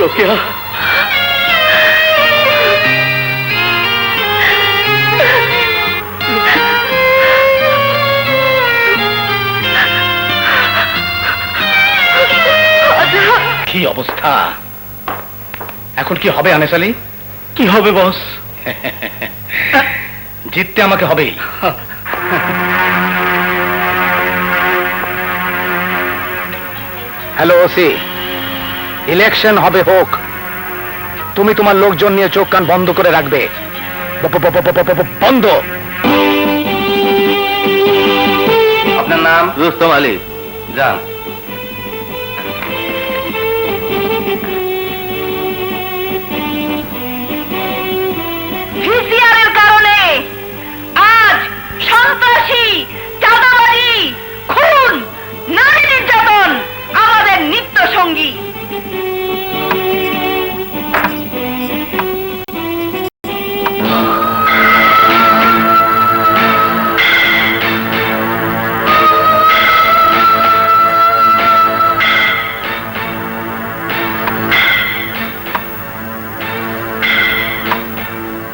রোকেয়া, কি অবস্থা? এখন কি হবে আনিস আলী? কি হবে বস? জিততে আমাকে হবেই। হ্যালো ওসি, ইলেকশন হবে হোক, তুমি তোমার লোকজন নিয়ে চোখ কান বন্ধ করে রাখবে। বন্ধ। আপনার নাম? রুস্তম আলী। যান। ভিসিআরের কারণে আজ সন্ত্রাসী, চাঁদাবাজি, খুন, নারী নির্যাতন আমাদের নিত্য সঙ্গী।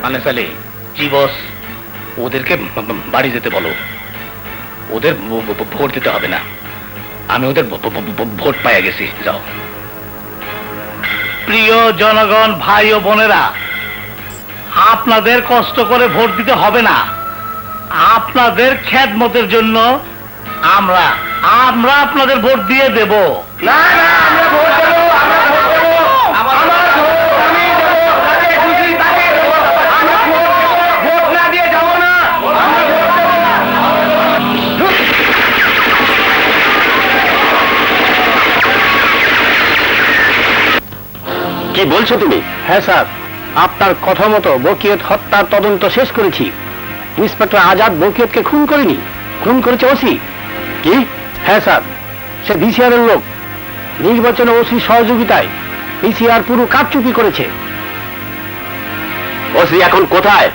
আনিস আলী। জি বস। ওদেরকে বাড়ি যেতে বলো, ওদের ভোট দিতে হবে না, আমি ওদের ভোট পাইয়া গেছি। যাও। প্রিয় জনগণ, ভাই ও বোনেরা, আপনাদের কষ্ট করে ভোট দিতে হবে না, আপনাদের খেদমতের জন্য আমরা আমরা আপনাদের ভোট দিয়ে দেব। না না, আমরা ভোট দেব, আমরা ভোট দেব, আমার ভোট আমি দেব, যাকে খুশি তাকে দেব, আমরা ভোট না দিয়ে যাব না, আমরা ভোট দেব। কি বলছো তুমি? হ্যাঁ স্যার, আপনার কথা মতো বকিয়ত হত্যার তদন্ত শেষ করেছি। ইন্সপেক্টর আজাদ বকিয়তকে খুন করেনি, খুন করেছে ওসি। কি? হ্যাঁ স্যার, সে ভিসিআর এর লোক। নির্বাচনে ওসি সহযোগিতায় ভিসিআর পুরো কারচুপি করেছে। ওসি এখন কোথায়?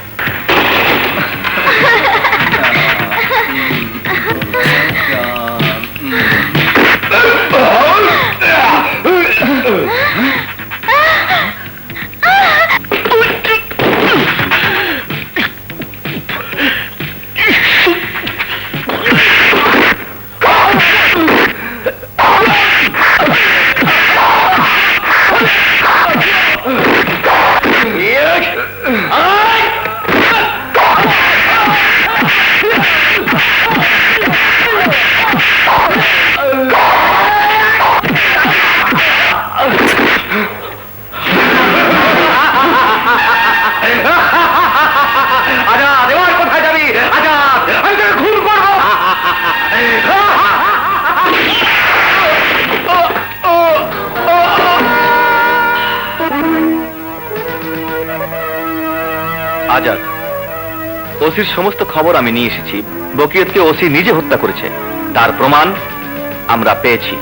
আজাদ, ওসির সমস্ত খবর আমি নিয়ে এসেছি। বকিয়তকে ওসি নিজে হত্যা করেছে, তার প্রমাণ আমরা পেয়েছি।